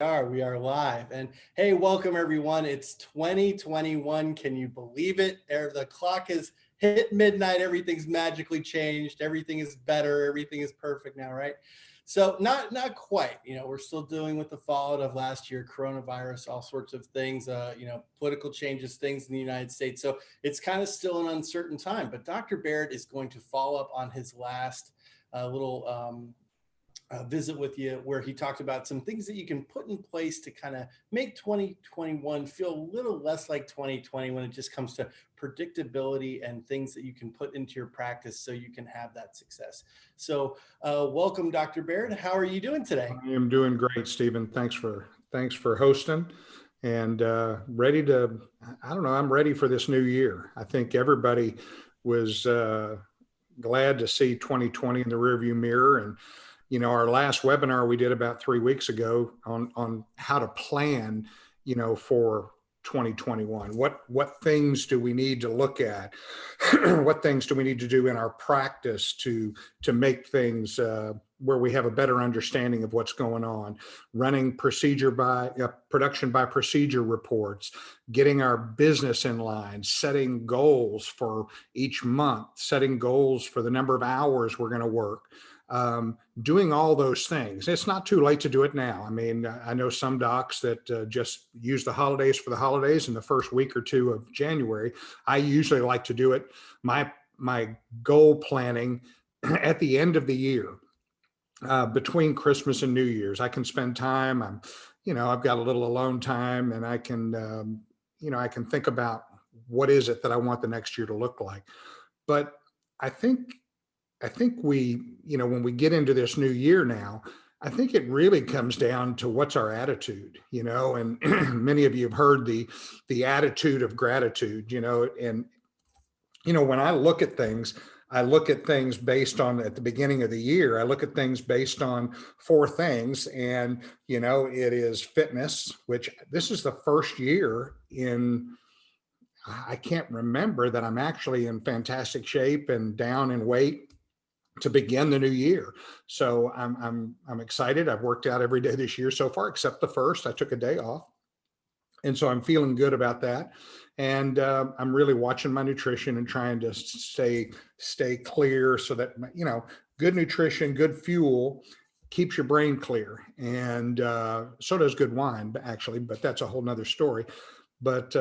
We are live. And hey, welcome everyone. It's 2021. Can you believe it? The clock has hit midnight. Everything's magically changed. Everything is better. Everything is perfect now, right? So not quite. We're still dealing with the fallout of last year, coronavirus, all sorts of things, political changes, things in the United States. So it's kind of still an uncertain time. But Dr. Baird is going to follow up on his last little visit with you, where he talked about some things that you can put in place to kind of make 2021 feel a little less like 2020 when it just comes to predictability and things that you can put into your practice so you can have that success. So welcome, Dr. Baird. How are you doing today? I am doing great, Stephen. Thanks for hosting, and ready to. I don't know. I'm ready for this new year. I think everybody was glad to see 2020 in the rearview mirror, and our last webinar we did about 3 weeks ago on how to plan, for 2021. What things do we need to look at? What things do we need to do in our practice to make things where we have a better understanding of what's going on? Running production by procedure reports, getting our business in line, setting goals for each month, setting goals for the number of hours we're going to work. Doing all those things. It's not too late to do it now. I mean, I know some docs that just use the holidays for the holidays in the first week or two of January. I usually like to do it, my goal planning at the end of the year, between Christmas and New Year's. I can spend time. I've got a little alone time, and I can, I can think about what is it that I want the next year to look like. But I think we, when we get into this new year now, I think it really comes down to what's our attitude, and many of you have heard the attitude of gratitude, and, when I look at things based on, at the beginning of the year, I look at things based on 4 things. And, it is fitness, which this is the first year I can't remember that I'm actually in fantastic shape and down in weight to begin the new year. So I'm excited. I've worked out every day this year so far, except the first. I took a day off. And so I'm feeling good about that. And I'm really watching my nutrition and trying to stay clear so that, good nutrition, good fuel keeps your brain clear. And so does good wine, actually, but that's a whole nother story. But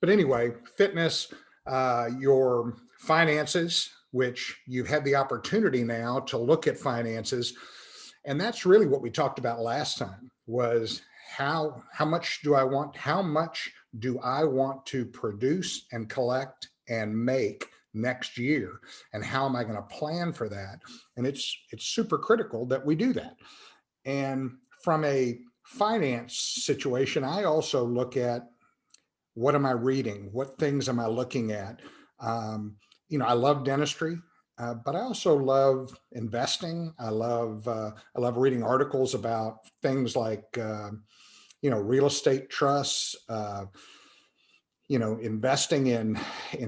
anyway, fitness, your finances, which you've had the opportunity now to look at finances. And that's really what we talked about last time, was how much do I want to produce and collect and make next year? And how am I going to plan for that? And it's super critical that we do that. And from a finance situation, I also look at, what am I reading? What things am I looking at? I love dentistry, but I also love investing. I love reading articles about things like, real estate trusts, investing in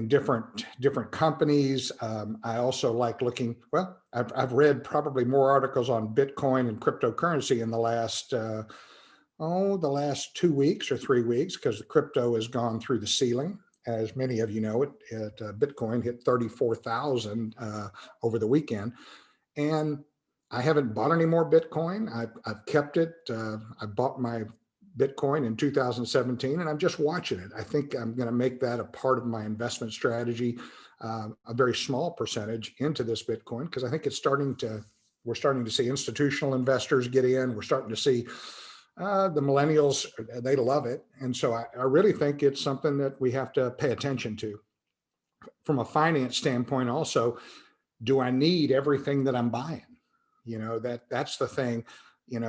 different companies. I also like looking, I've read probably more articles on Bitcoin and cryptocurrency in the last 2 weeks or 3 weeks, because the crypto has gone through the ceiling. As many of you know, Bitcoin hit 34,000 over the weekend, and I haven't bought any more Bitcoin. I've kept it. I bought my Bitcoin in 2017, and I'm just watching it. I think I'm going to make that a part of my investment strategy, a very small percentage into this Bitcoin, because I think we're starting to see institutional investors get in. We're starting to see the millennials, they love it. And so I really think it's something that we have to pay attention to. From a finance standpoint also, do I need everything that I'm buying? That's the thing.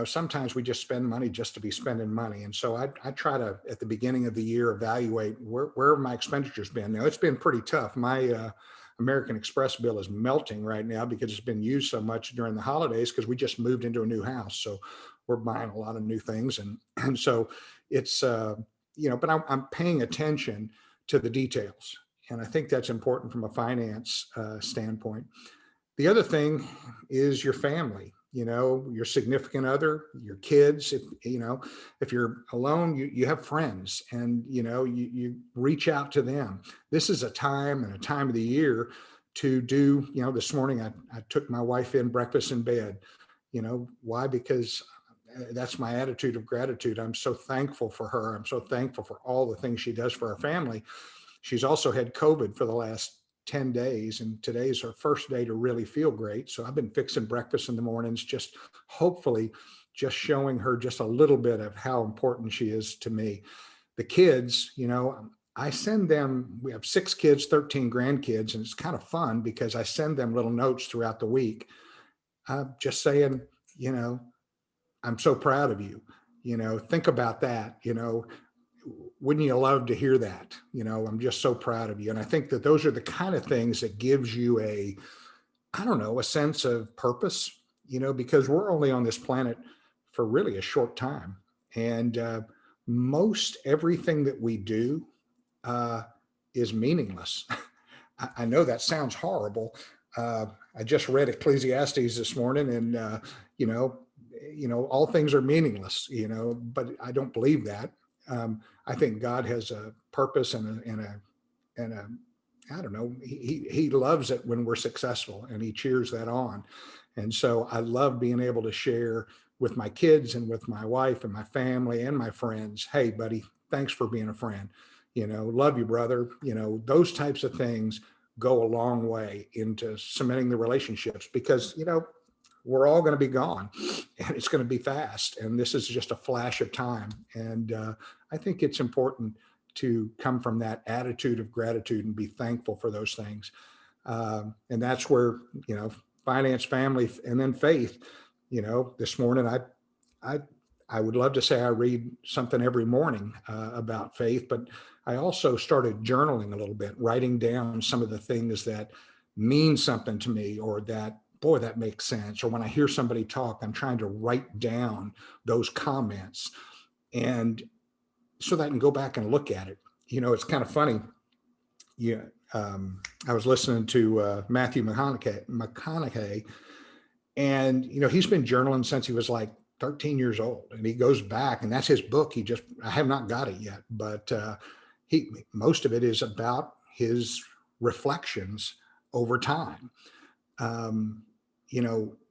Sometimes we just spend money just to be spending money. And so I try to, at the beginning of the year, evaluate where have my expenditures been. Now, it's been pretty tough. My American Express bill is melting right now because it's been used so much during the holidays, because we just moved into a new house. So we're buying a lot of new things. And so it's, but I'm paying attention to the details. And I think that's important from a finance standpoint. The other thing is your family. your significant other, your kids. If you're alone, you have friends, and you reach out to them. This is a time of the year to do. This morning I took my wife in breakfast in bed. Why? Because that's my attitude of gratitude. I'm so thankful for her. I'm so thankful for all the things she does for our family. She's also had COVID for the last 10 days, and today's her first day to really feel great. So I've been fixing breakfast in the mornings, just hopefully just showing her just a little bit of how important she is to me. The kids, I send them, we have 6 kids, 13 grandkids, and it's kind of fun because I send them little notes throughout the week, just saying, I'm so proud of you. Think about that. Wouldn't you love to hear that? I'm just so proud of you. And I think that those are the kind of things that gives you a sense of purpose, because we're only on this planet for really a short time. And most everything that we do is meaningless. I know that sounds horrible. I just read Ecclesiastes this morning, and all things are meaningless. But I don't believe that. I think God has a purpose and a I don't know. He loves it when we're successful, and he cheers that on. And so I love being able to share with my kids and with my wife and my family and my friends. Hey, buddy, thanks for being a friend. Love you, brother. Those types of things go a long way into cementing the relationships, because we're all going to be gone, and it's going to be fast. And this is just a flash of time. And I think it's important to come from that attitude of gratitude and be thankful for those things. And that's where, finance, family, and then faith. This morning, I would love to say I read something every morning about faith, but I also started journaling a little bit, writing down some of the things that mean something to me, or that, boy, that makes sense. Or when I hear somebody talk, I'm trying to write down those comments, and so that I can go back and look at it. It's kind of funny. Yeah. I was listening to Matthew McConaughey, and, he's been journaling since he was like 13 years old, and he goes back, and that's his book. I have not got it yet, but most of it is about his reflections over time.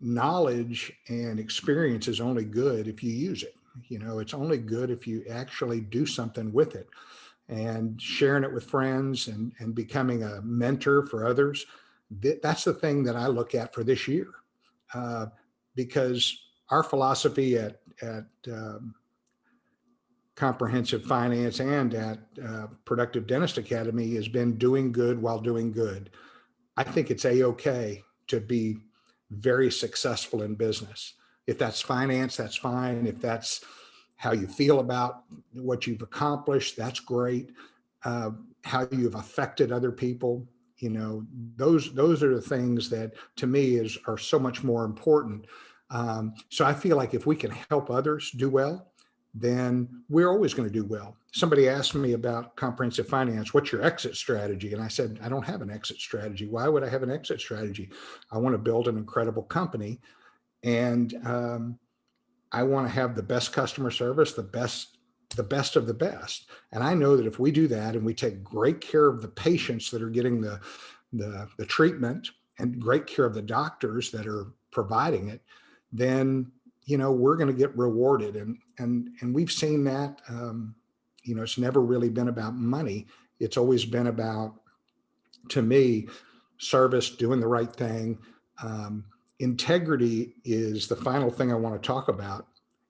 Knowledge and experience is only good if you use it. It's only good if you actually do something with it, and sharing it with friends and becoming a mentor for others. That's the thing that I look at for this year, because our philosophy at Comprehensive Finance and at Productive Dentist Academy has been doing good while doing good. I think it's a-okay to be very successful in business. If that's finance, that's fine. If that's how you feel about what you've accomplished, that's great. How you've affected other people, those are the things that to me are so much more important. So I feel like if we can help others do well, then we're always going to do well. Somebody asked me about comprehensive finance, what's your exit strategy? And I said, I don't have an exit strategy. Why would I have an exit strategy? I want to build an incredible company, and I want to have the best customer service, the best of the best. And I know that if we do that, and we take great care of the patients that are getting the treatment, and great care of the doctors that are providing it, then we're going to get rewarded. And we've seen that. It's never really been about money. It's always been about, to me, service, doing the right thing. Integrity is the final thing I want to talk about.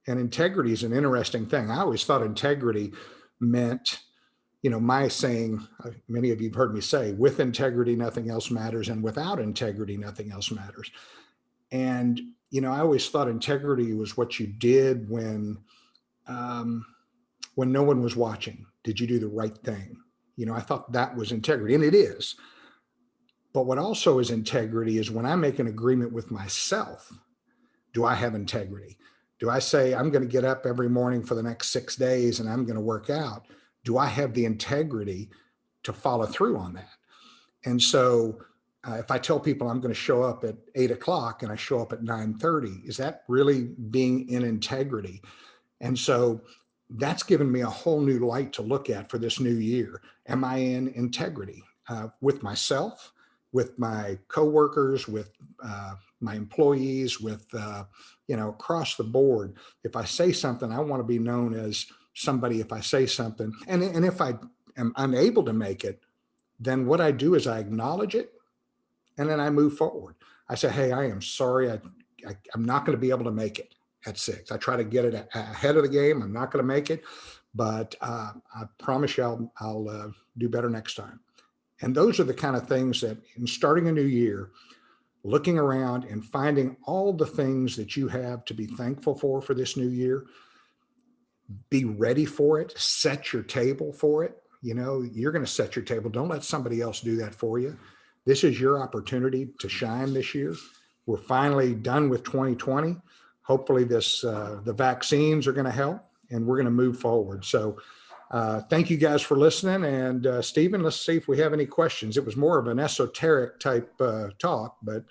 And integrity is an interesting thing. I always thought integrity meant, my saying, many of you have heard me say, with integrity, nothing else matters. And without integrity, nothing else matters. And, I always thought integrity was what you did when no one was watching. Did you do the right thing? I thought that was integrity, and it is. But what also is integrity is when I make an agreement with myself, do I have integrity? Do I say I'm going to get up every morning for the next 6 days and I'm going to work out? Do I have the integrity to follow through on that? And so if I tell people I'm going to show up at 8 o'clock and I show up at 9:30, is that really being in integrity? And so that's given me a whole new light to look at for this new year. Am I in integrity with myself, with my coworkers, with my employees, with across the board? If I say something, I want to be known as somebody. If I say something, and if I am unable to make it, then what I do is I acknowledge it, and then I move forward. I say, hey, I am sorry. I'm not going to be able to make it at 6. I try to get it ahead of the game. I'm not going to make it, but I promise you I'll do better next time. And those are the kind of things that in starting a new year, looking around and finding all the things that you have to be thankful for this new year, be ready for it, set your table for it. You're going to set your table. Don't let somebody else do that for you. This is your opportunity to shine this year. We're finally done with 2020. Hopefully the vaccines are going to help and we're going to move forward. So thank you guys for listening. And Stephen, let's see if we have any questions. It was more of an esoteric type talk, but.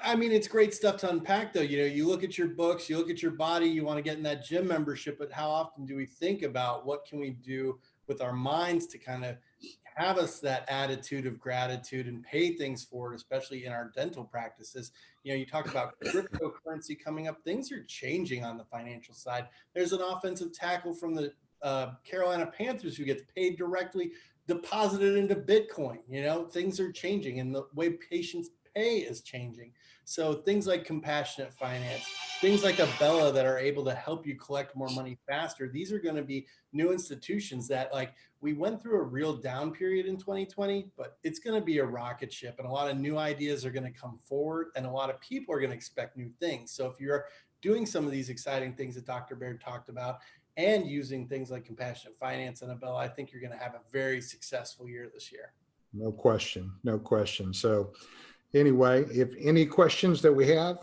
I mean, it's great stuff to unpack, though. You look at your books, you look at your body, you want to get in that gym membership, but how often do we think about what can we do with our minds to kind of have us that attitude of gratitude and pay things forward, especially in our dental practices? You talk about cryptocurrency coming up. Things are changing on the financial side. There's an offensive tackle from the Carolina Panthers who gets paid directly, deposited into Bitcoin. Things are changing, and the way patients pay is changing. So things like compassionate finance, things like Abella that are able to help you collect more money faster. These are going to be new institutions that, like, we went through a real down period in 2020, but it's going to be a rocket ship, and a lot of new ideas are going to come forward, and a lot of people are going to expect new things. So if you're doing some of these exciting things that Dr. Baird talked about and using things like compassionate finance and Abella, I think you're going to have a very successful year this year. No question. No question. So anyway, if any questions that we have?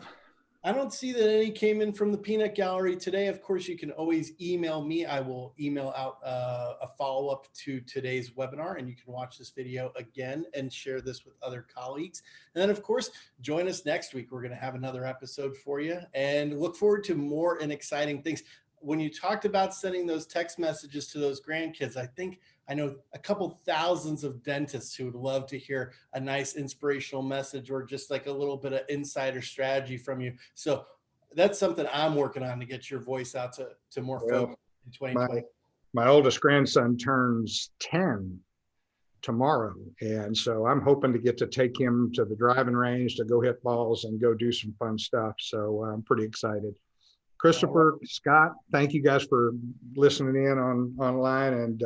I don't see that any came in from the peanut gallery today. Of course, you can always email me. I will email out a follow-up to today's webinar, and you can watch this video again and share this with other colleagues. And then, of course, join us next week. We're going to have another episode for you, and look forward to more and exciting things. When you talked about sending those text messages to those grandkids, I know a couple thousands of dentists who would love to hear a nice inspirational message or just like a little bit of insider strategy from you. So that's something I'm working on to get your voice out to more folks in 2020. My oldest grandson turns 10 tomorrow. And so I'm hoping to get to take him to the driving range to go hit balls and go do some fun stuff. So I'm pretty excited. Christopher, Scott, thank you guys for listening in online, and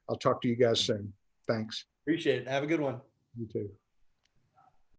I'll talk to you guys soon. Thanks. Appreciate it. Have a good one. You too.